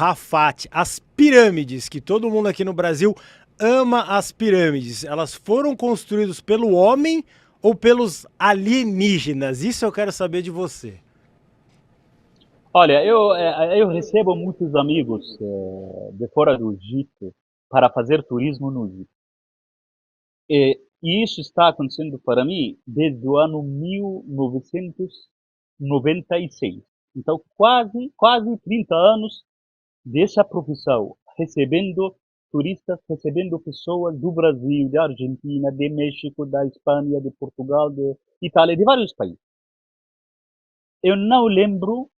Rafat, as pirâmides, que todo mundo aqui no Brasil ama as pirâmides, elas foram construídas pelo homem ou pelos alienígenas? Isso eu quero saber de você. Olha, eu recebo muitos amigos de fora do Egito para fazer turismo no Egito. E isso está acontecendo para mim desde o ano 1996. Então, quase 30 anos dessa profissão, recebendo turistas, recebendo pessoas do Brasil, da Argentina, de México, da Espanha, de Portugal, de Itália, de vários países. Eu não lembro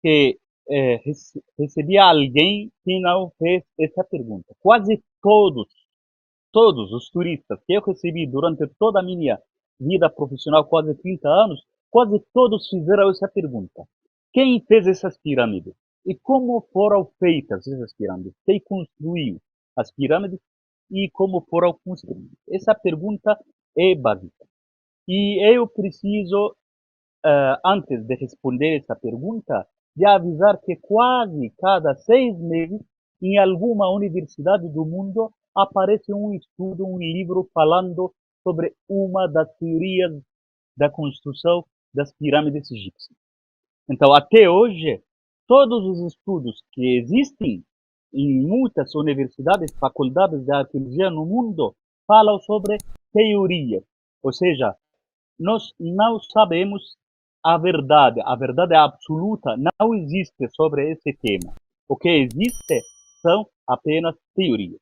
que recebi alguém que não fez essa pergunta. Quase todos os turistas que eu recebi durante toda a minha vida profissional, quase 30 anos, quase todos fizeram essa pergunta. Quem fez essas pirâmides? E como foram feitas essas pirâmides? Quem construiu as pirâmides e como foram construídas? Essa pergunta é básica. E eu preciso antes de responder essa pergunta, de avisar que quase cada 6 meses, em alguma universidade do mundo, aparece um estudo, um livro falando sobre uma das teorias da construção das pirâmides egípcias. Então, até hoje, todos os estudos que existem em muitas universidades, faculdades de arqueologia no mundo, falam sobre teorias. Ou seja, nós não sabemos a verdade absoluta não existe sobre esse tema. O que existe são apenas teorias.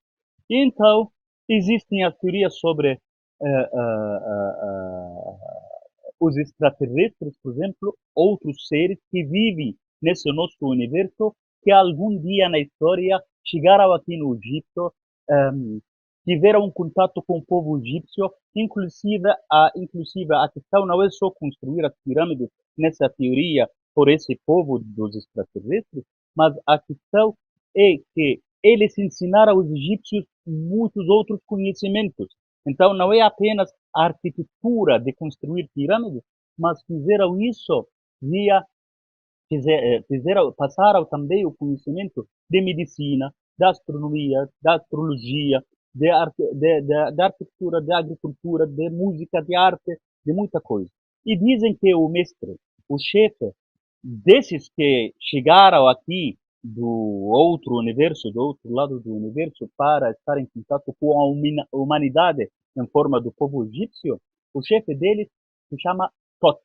Então, existem as teorias sobre os extraterrestres, por exemplo, outros seres que vivem nesse nosso universo, que algum dia na história chegaram aqui no Egito, um, tiveram um contato com o povo egípcio, inclusive a questão não é só construir as pirâmides nessa teoria por esse povo dos extraterrestres, mas a questão é que eles ensinaram aos egípcios muitos outros conhecimentos. Então não é apenas a arquitetura de construir pirâmides, mas fizeram isso via passaram também o conhecimento de medicina, da astronomia, da astrologia, de arquitetura, de agricultura, de música, de arte, de muita coisa. E dizem que o mestre, o chefe desses que chegaram aqui do outro universo, do outro lado do universo, para estar em contato com a humanidade em forma do povo egípcio, o chefe deles se chama Tot.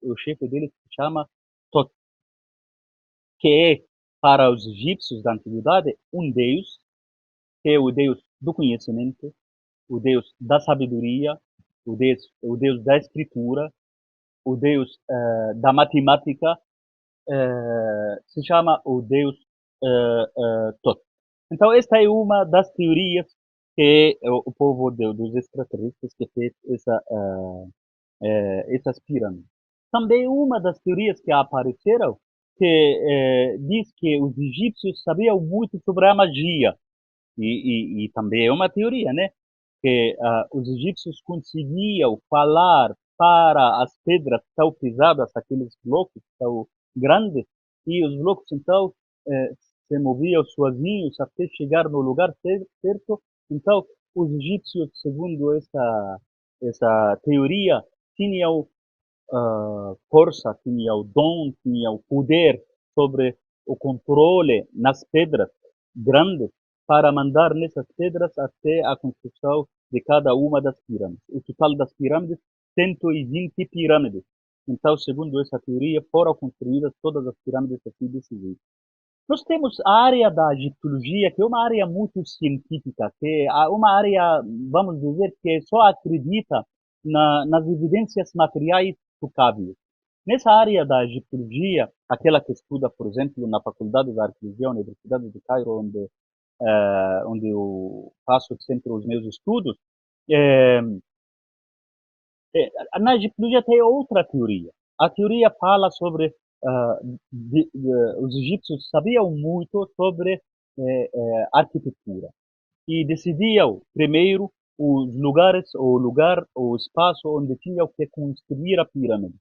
O chefe deles se chama Tot, que é para os egípcios da antiguidade um deus, que é o deus do conhecimento, o deus da sabedoria, o deus da escritura, o deus da matemática, se chama o deus Tot. Então, esta é uma das teorias que o povo dos extraterrestres que fez essas pirâmides. Também uma das teorias que apareceram que diz que os egípcios sabiam muito sobre a magia. E também é uma teoria, né? Que os egípcios conseguiam falar para as pedras tão pesadas, aqueles blocos tão grandes, e os blocos então eh, se moviam sozinhos até chegar no lugar certo. Então, os egípcios, segundo essa teoria, tinham força, tinha o dom, tinha o poder sobre o controle nas pedras grandes para mandar nessas pedras até a construção de cada uma das pirâmides. O total das pirâmides, 120 pirâmides. Então, segundo essa teoria, foram construídas todas as pirâmides aqui desse jeito. Nós temos a área da egiptologia, que é uma área muito científica, que é uma área, vamos dizer, que só acredita nas evidências materiais tocáveis. Nessa área da egiptologia, aquela que estuda, por exemplo, na Faculdade de Arqueologia, Universidade de Cairo, onde eu faço sempre os meus estudos, é, na egiptologia tem outra teoria. A teoria fala sobre os egípcios sabiam muito sobre arquitetura e decidiam primeiro os lugares, o espaço onde tinham que construir a pirâmide.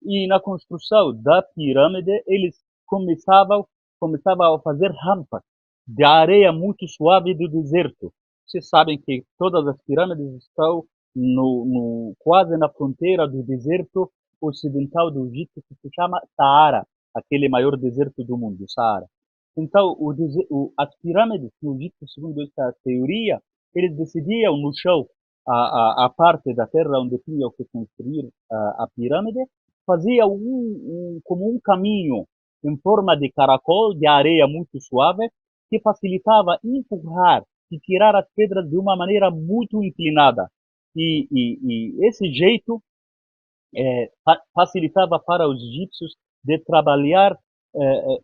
E na construção da pirâmide eles começavam começava a fazer rampas de areia muito suave do deserto. Vocês sabem que todas as pirâmides estão quase na fronteira do deserto ocidental do Egito, que se chama Saara, aquele maior deserto do mundo, Saara. Então, as pirâmides no Egito, segundo essa teoria, eles decidiam no chão a parte da terra onde tinham que construir a pirâmide, fazia como um caminho em forma de caracol, de areia muito suave, que facilitava empurrar e tirar as pedras de uma maneira muito inclinada. E esse jeito facilitava para os egípcios de trabalhar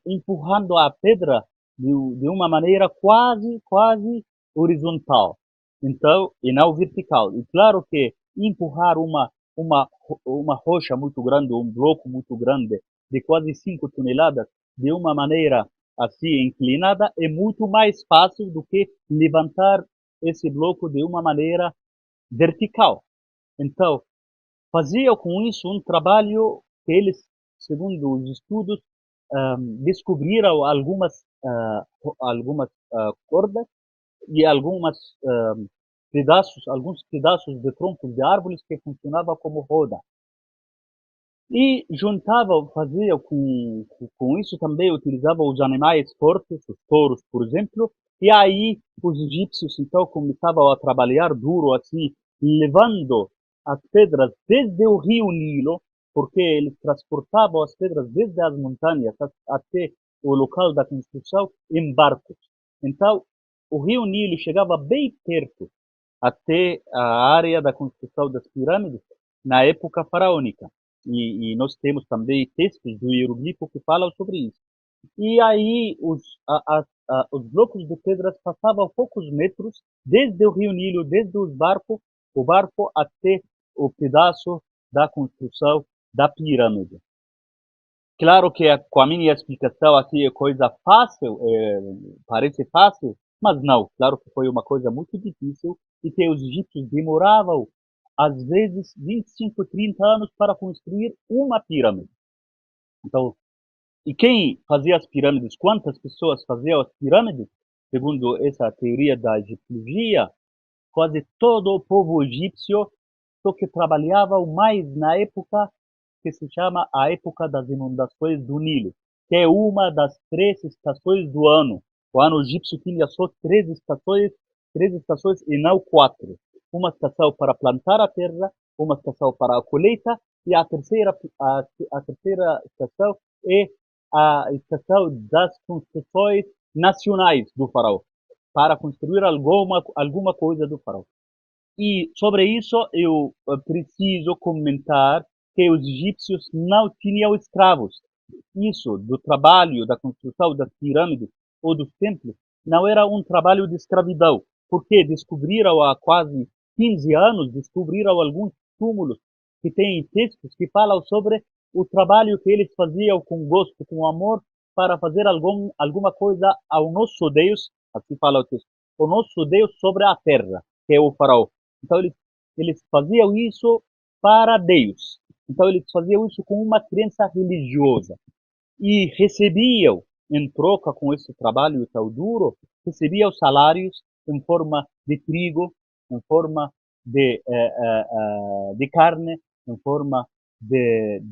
empurrando a pedra de uma maneira quase horizontal, então, e não vertical. E claro que empurrar uma rocha muito grande, um bloco muito grande, de quase 5 toneladas, de uma maneira assim inclinada, é muito mais fácil do que levantar esse bloco de uma maneira vertical. Então, fazia com isso um trabalho que eles, segundo os estudos, descobriram algumas cordas e alguns pedaços de troncos de árvores que funcionavam como roda. E fazia com isso também, utilizava os animais fortes, os touros, por exemplo, e aí os egípcios então começavam a trabalhar duro assim, levando as pedras desde o rio Nilo, porque eles transportavam as pedras desde as montanhas até o local da construção em barcos. Então, o rio Nilo chegava bem perto até a área da construção das pirâmides na época faraônica. E nós temos também textos do hieroglifo que falam sobre isso. E aí os blocos de pedras passavam poucos metros desde o rio Nilo, desde o barco até o pedaço da construção da pirâmide. Claro que com a minha explicação aqui é coisa fácil, parece fácil, mas não. Claro que foi uma coisa muito difícil e que os egípcios demoravam, às vezes, 25, 30 anos para construir uma pirâmide. Então, e quem fazia as pirâmides? Quantas pessoas faziam as pirâmides? Segundo essa teoria da egiptologia, quase todo o povo egípcio, só que trabalhava mais na época que se chama a época das inundações do Nilo, que é uma das 3 estações do ano. O ano egípcio tinha só 3 estações e não 4. Uma estação para plantar a terra, uma estação para a colheita e a terceira estação é a estação das construções nacionais do faraó, para construir alguma coisa do faraó. E sobre isso eu preciso comentar que os egípcios não tinham escravos. Isso do trabalho da construção das pirâmides ou dos templos não era um trabalho de escravidão, porque descobriram há quase 15 anos, descobriram alguns túmulos que têm textos que falam sobre o trabalho que eles faziam com gosto, com amor, para fazer alguma coisa ao nosso Deus, assim fala o texto, o nosso Deus sobre a terra, que é o faraó. Então eles faziam isso para Deus. Então eles faziam isso com uma crença religiosa e recebiam, em troca com esse trabalho tão duro, recebiam salários em forma de trigo, em forma de carne, em forma de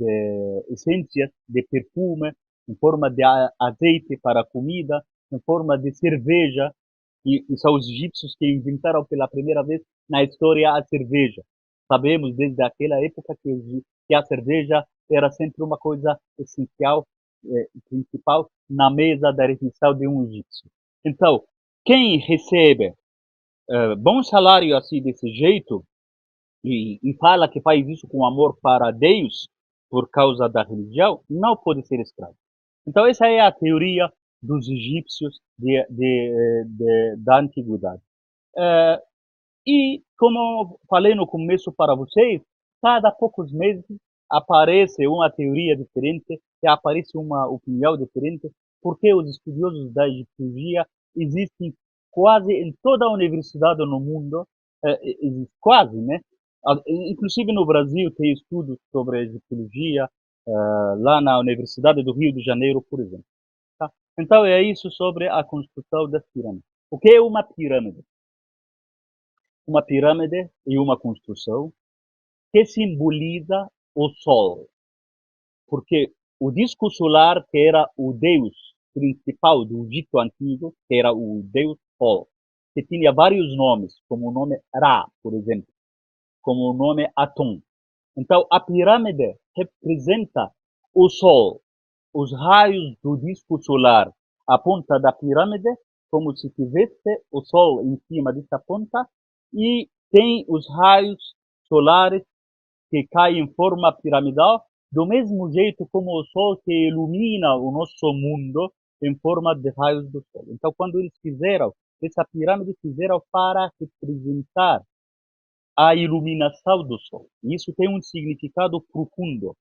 essências, de perfume, em forma de azeite para comida, em forma de cerveja. E são os egípcios que inventaram pela primeira vez na história a cerveja. Sabemos desde aquela época que a cerveja era sempre uma coisa essencial, principal, na mesa da refeição de um egípcio. Então, quem recebe bom salário assim desse jeito e fala que faz isso com amor para Deus por causa da religião, não pode ser escravo. Então, essa é a teoria dos egípcios da antiguidade. E, como falei no começo para vocês, cada poucos meses aparece uma teoria diferente e aparece uma opinião diferente, porque os estudiosos da egiptologia existem quase em toda a universidade no mundo, quase, né? Inclusive no Brasil tem estudos sobre a egiptologia, lá na Universidade do Rio de Janeiro, por exemplo. Tá? Então é isso sobre a construção das pirâmides. O que é uma pirâmide? Uma pirâmide é uma construção que simboliza o Sol, porque o disco solar, que era o deus principal do Egito Antigo, que era o deus Sol, que tinha vários nomes, como o nome Ra, por exemplo, como o nome Atum. Então, a pirâmide representa o Sol, os raios do disco solar, a ponta da pirâmide, como se tivesse o Sol em cima dessa ponta, e tem os raios solares que caem em forma piramidal, do mesmo jeito como o Sol que ilumina o nosso mundo em forma de raios do Sol. Então, quando eles fizeram essa pirâmide, fizeram para representar a iluminação do Sol. Isso tem um significado profundo,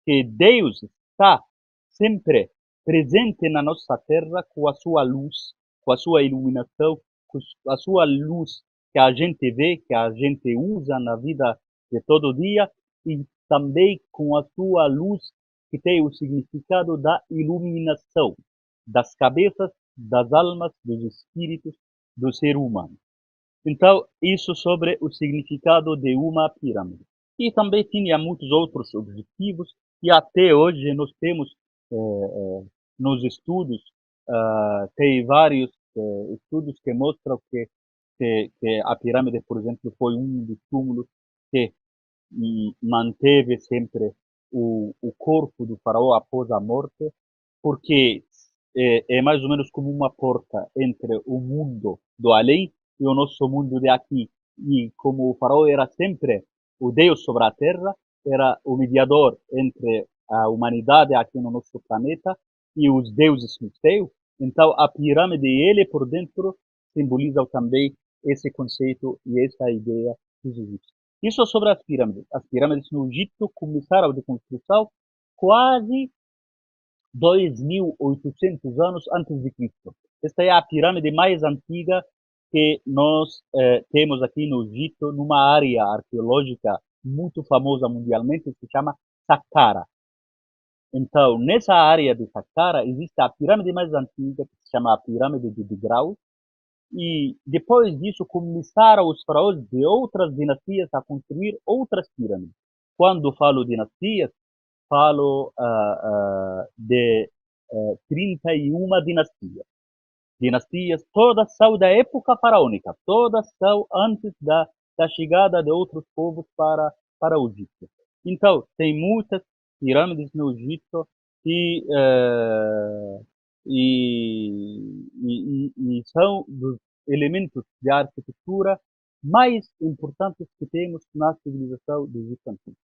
que Deus está sempre presente na nossa terra com a sua luz, com a sua iluminação, com a sua luz que a gente vê, que a gente usa na vida de todo dia, e também com a sua luz que tem o significado da iluminação das cabeças, das almas, dos espíritos do ser humano. Então, isso sobre o significado de uma pirâmide. E também tinha muitos outros objetivos, e até hoje nós temos, nos estudos, tem vários estudos que mostram que a pirâmide, por exemplo, foi um dos túmulos que manteve sempre o corpo do faraó após a morte, porque é mais ou menos como uma porta entre o mundo do além e o nosso mundo de aqui. E como o faraó era sempre o Deus sobre a terra, era o mediador entre a humanidade aqui no nosso planeta e os deuses no céu, então a pirâmide, ele por dentro, simboliza também esse conceito e essa ideia dos egípcios. Isso sobre as pirâmides. As pirâmides no Egito começaram de construção quase 2.800 anos antes de Cristo. Esta é a pirâmide mais antiga que nós temos aqui no Egito, numa área arqueológica muito famosa mundialmente, que se chama Saqqara. Então, nessa área de Saqqara, existe a pirâmide mais antiga, que se chama a pirâmide de degraus, e depois disso começaram os faraós de outras dinastias a construir outras pirâmides. Quando falo dinastias, falo de 31 dinastias. Dinastias todas são da época faraônica, todas são antes da chegada de outros povos para o Egito. Então, tem muitas pirâmides no Egito e, e são dos elementos de arquitetura mais importantes que temos na civilização do Egito Antigo.